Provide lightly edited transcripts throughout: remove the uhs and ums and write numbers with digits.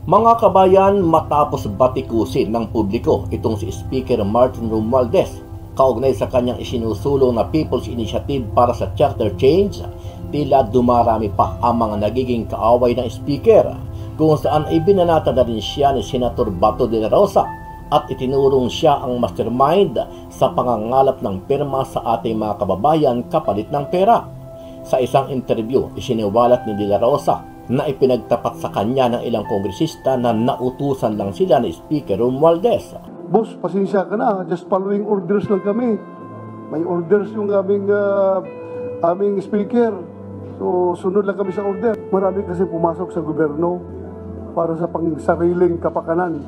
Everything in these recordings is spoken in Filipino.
Mga kabayan, matapos batikusin ng publiko itong si Speaker Martin Romualdez kaugnay sa kanyang isinusulong na People's Initiative para sa Charter Change, tila dumarami pa ang mga nagiging kaaway ng Speaker, kung saan ay binanata na rin siya ni Senator Bato de la Rosa at itinurong siya ang mastermind sa pangangalap ng pirma sa ating mga kababayan kapalit ng pera. Sa isang interview, isiniwalat ni de la Rosa na ipinagtapat sa kanya ng ilang kongresista na nautusan lang sila ni Speaker Romualdez. Boss, pasensya ka na. Just following orders lang kami. May orders yung aming speaker. So, sunod lang kami sa order. Marami kasi pumasok sa gobyerno para sa pangsariling kapakanan.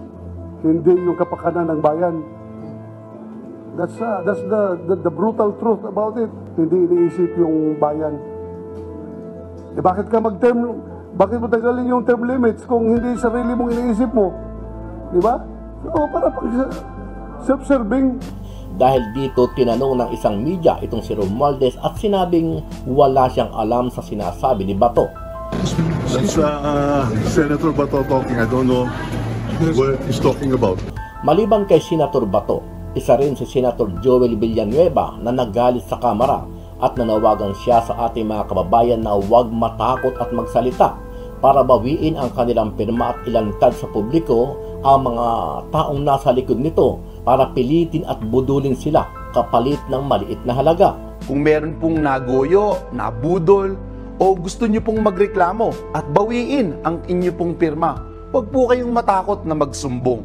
Hindi yung kapakanan ng bayan. That's the brutal truth about it. Hindi iniisip yung bayan. Bakit bakit mo tagalin yung term limits kung hindi sarili mong iniisip mo? Di ba? So, para self-serving. Dahil dito, tinanong ng isang media itong si Romualdez at sinabing wala siyang alam sa sinasabi ni Bato. That's Senator Bato talking. I don't know what he's talking about. Maliban kay Senator Bato, isa rin si Senator Joel Villanueva na nagalit sa Kamara at nanawagan siya sa ating mga kababayan na huwag matakot at magsalita para bawiin ang kanilang pirma at ilantad sa publiko ang mga taong nasa likod nito para pilitin at budulin sila kapalit ng maliit na halaga. Kung meron pong nagoyo, nabudol, o gusto nyo pong magreklamo at bawiin ang inyo pong pirma, huwag po kayong matakot na magsumbong.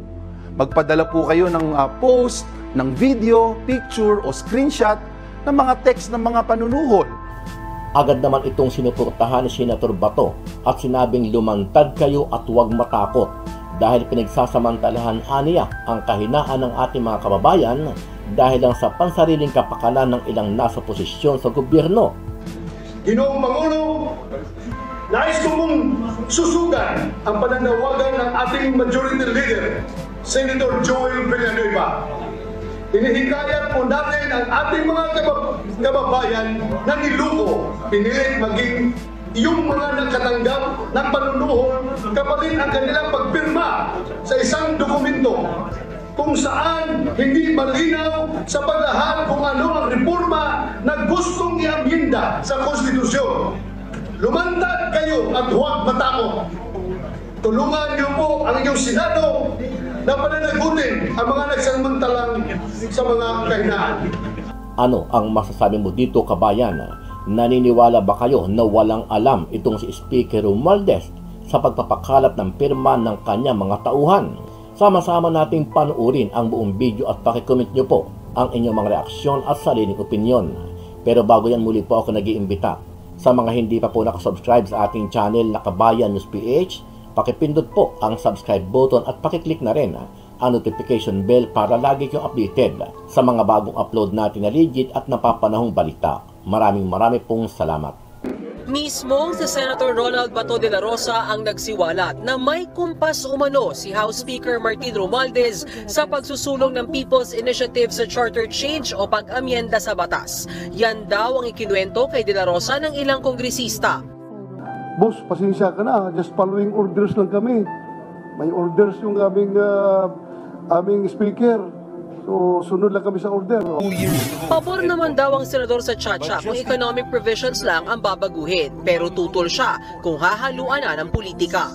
Magpadala po kayo ng post, ng video, picture o screenshot ng mga text ng mga panunuhol. Agad naman itong sinuportahan ni Senator Bato at sinabing lumantad kayo at huwag matakot dahil pinagsasamantalahan niya ang kahinaan ng ating mga kababayan dahil lang sa pansariling kapakanan ng ilang nasa posisyon sa gobyerno. Ginoong Pangulo, nais ko mong susugan ang pananawagan ng ating majority leader, Senator Joel Villanueva. Hinihikayat po natin ang ating mga kababayan na niluko, pinilit maging yung mga nakatanggap ng panunuhol kapalit ang kanilang pagpirma sa isang dokumento kung saan hindi malinaw sa paglahad kung ano ang reforma na gustong i-amyenda sa konstitusyon. Lumantad kayo at huwag matakot. Tulungan niyo po ang inyong Senado na pananagutin ang mga nagsamantalang sa mga kahinaan. Ano ang masasabi mo dito, kabayan? Naniniwala ba kayo na walang alam itong si Speaker Romualdez sa pagpapakalap ng pirma ng kanyang mga tauhan? Sama-sama nating panuorin ang buong video at pakicomment nyo po ang inyong mga reaksyon at sariling opinyon. Pero bago yan, muli po ako nag-iimbita sa mga hindi pa po nakasubscribe sa ating channel na Kabayan News PH, pakipindot po ang subscribe button at pakiclick na rin ang notification bell para lagi kayong updated sa mga bagong upload natin na legit at napapanahong balita. Maraming pong salamat. Mismo si Senator Ronald Bato de la Rosa ang nagsiwalat na may kumpas umano si House Speaker Martin Romualdez sa pagsusulong ng People's Initiative sa Charter Change o pag-amyenda sa batas. Yan daw ang ikinuwento kay de la Rosa ng ilang kongresista. Boss, pasensya ka na. Just following orders lang kami. May orders yung aming speaker. So, sunod lang kami sa order. Pabor naman daw ang senador sa Chacha kung economic provisions lang ang babaguhin. Pero tutol siya kung hahaluan na ng politika.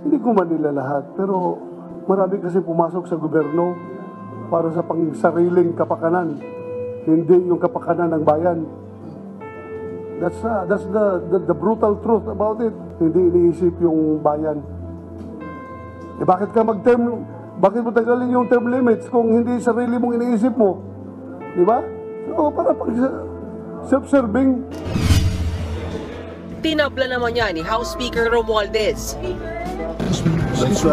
Hindi ko man nila lahat. Pero marami kasi pumasok sa gobyerno para sa pangsariling kapakanan. Hindi yung kapakanan ng bayan. That's the brutal truth about it. Hindi iniisip yung bayan. Bakit mo tagalin yung term limits kung hindi sarili mong iniisip mo? Di ba? So, para self-serving. Tinabla naman niya ni House Speaker Romualdez. That's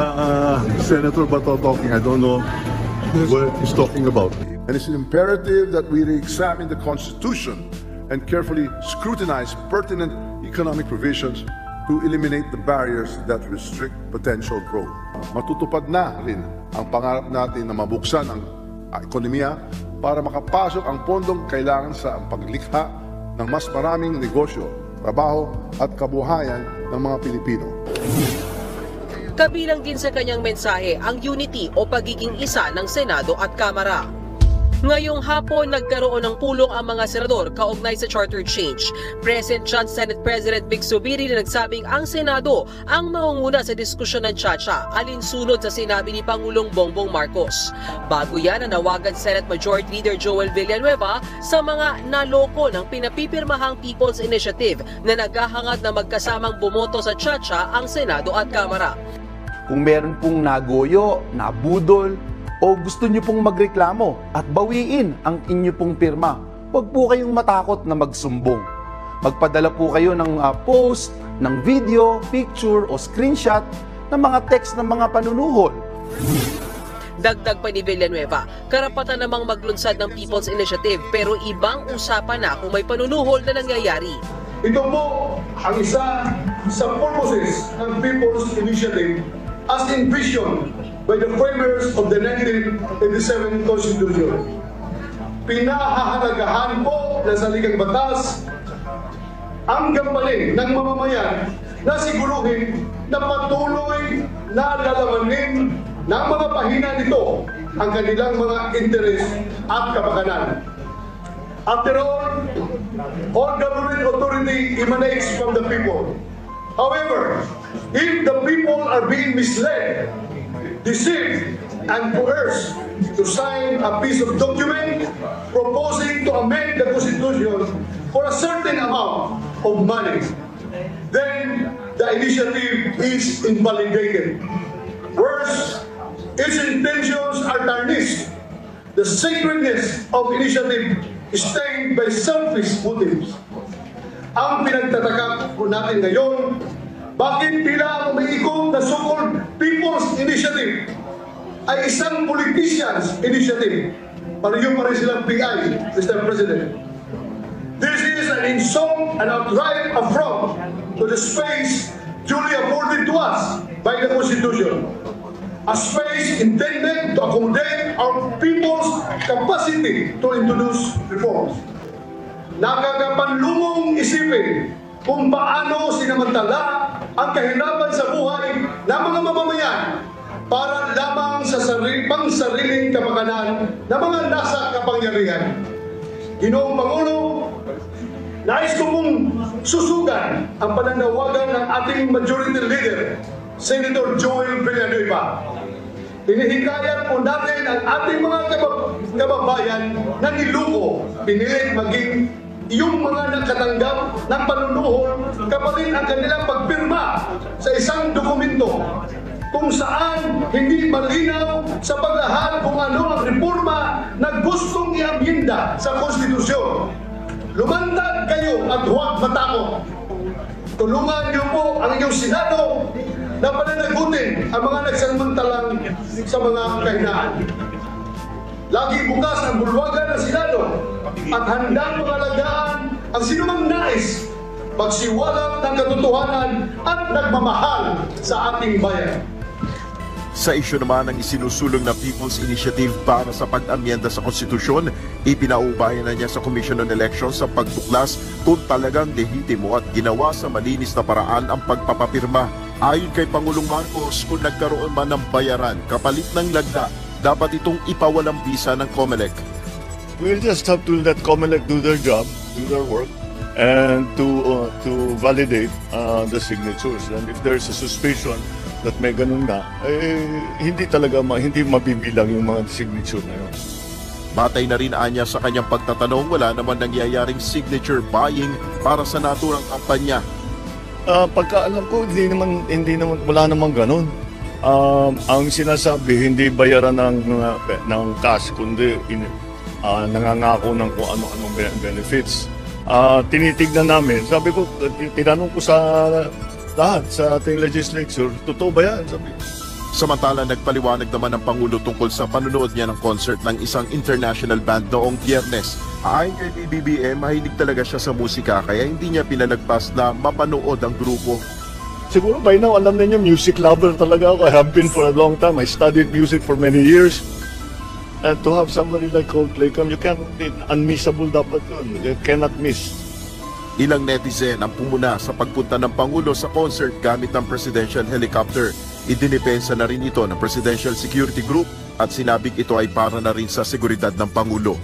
Senator Bato talking. I don't know what he's talking about. And it's imperative that we re-examine the Constitution and carefully scrutinize pertinent economic provisions to eliminate the barriers that restrict potential growth. Matutupad na rin ang pangarap natin na mabuksan ang ekonomiya para makapasok ang pondong kailangan sa paglikha ng mas maraming negosyo, trabaho at kabuhayan ng mga Pilipino. Kabilang din sa kanyang mensahe ang unity o pagiging isa ng Senado at Kamara. Ngayong hapon, nagkaroon ng pulong ang mga senador kaugnay sa charter change. Present dyan Senate President Vic Zubiri na nagsabing ang Senado ang mangunguna sa diskusyon ng Chacha, alinsunod sa sinabi ni Pangulong Bongbong Marcos. Bago yan, nanawagan Senate Majority Leader Joel Villanueva sa mga naloko ng pinapipirmahang People's Initiative na naghahangad na magkasamang bumoto sa Chacha ang Senado at Kamara. Kung meron pong nagoyo, nabudol, o gusto nyo pong magreklamo at bawiin ang inyo pong pirma, huwag po kayong matakot na magsumbong. Magpadala po kayo ng post, ng video, picture o screenshot ng mga text ng mga panunuhol. Dagdag pa ni Villanueva, karapatan namang maglunsad ng People's Initiative pero ibang usapan na kung may panunuhol na nangyayari. Ito po ang isa sa purposes ng People's Initiative as envisioned by the framers of the 1987 Constitution. Pinahahalagahan po ng saligang batas ang gampanin ng mamamayan na siguruhin na patuloy na lalamanin ng mga pahina nito ang kanilang mga interes at kapakanan. After all government authority emanates from the people. However, if the people are being misled, deceived, and coerced to sign a piece of document proposing to amend the Constitution for a certain amount of money, then the initiative is invalidated. Worse, its intentions are tarnished. The sacredness of initiative is stained by selfish motives. Ang pinagtataka po natin ngayon, bakit tila umiikot na so-called People's Initiative ay isang politician's initiative? Pareho pa rin silang PI, Mr. President. This is an insult and outright affront to the space duly afforded to us by the Constitution. A space intended to accommodate our people's capacity to introduce reforms. Nakakapanlumong isipin kung paano sinamantala ang kahirapan sa buhay ng mga mamamayan para lamang sa sariling kapakanan ng mga nasa kapangyarihan. Ginoong Pangulo, nais ko pong susugan ang pananawagan ng ating Majority Leader, Senator Joel Villanueva. Hinihikayat po natin ang ating mga kababayan na niluko, pinilit maging yung mga nakatanggap ng panunuhol kapalit ang kanilang pagpirma sa isang dokumento kung saan hindi malinaw sa paglahad kung ano ang reforma na gustong i-amyenda sa konstitusyon. Lumandag kayo at huwag matakot. Tulungan niyo po ang inyong Senado na pananagutin ang mga nagsamantalang sa mga kahinaan. Lagi bukas ang bulwagan ng Senado at handang pangalagaan ang sinumang nais magsiwalat ng katotohanan at nagmamahal sa ating bayan. Sa isyu naman ng isinusulong na People's Initiative para sa pag-amyenda sa konstitusyon, ipinaubayan na niya sa Commission on Elections sa pagtuklas kung talagang lehitimo at ginawa sa malinis na paraan ang pagpapapirma. Ayon kay Pangulong Marcos, kung nagkaroon man ng bayaran kapalit ng lagda, dapat itong ipawalang bisa ng COMELEC. We'll just have to let COMELEC do their job, do their work, and to validate the signatures. And if there's a suspicion that may ganun na, hindi mabibilang yung mga signature na yun. Batay na rin anya sa kanyang pagtatanong, wala naman nangyayaring signature buying para sa naturang kampanya. Pagkaalam ko, wala namang ganun. Ang sinasabi, hindi bayaran ng cash, kundi nangangako ng kung ano-anong benefits. Tinitignan namin, sabi ko, tinanong ko sa lahat sa ating legislature, totoo ba yan? Sabi. Samantala, nagpaliwanag naman ang Pangulo tungkol sa panunood niya ng concert ng isang international band noong Biyernes. Ayon kay PBBM, mahilig talaga siya sa musika kaya hindi niya pinalagpas na mapanood ang grupo. Siguro by now, alam niyo, music lover talaga ako. I have been for a long time. I studied music for many years. And to have somebody like Coldplay come, you can't, unmissable dapat yun. You cannot miss. Ilang netizen ang pumuna sa pagpunta ng Pangulo sa concert gamit ng presidential helicopter. Idinipensa na rin ito ng Presidential Security Group at sinabing ito ay para na rin sa seguridad ng Pangulo.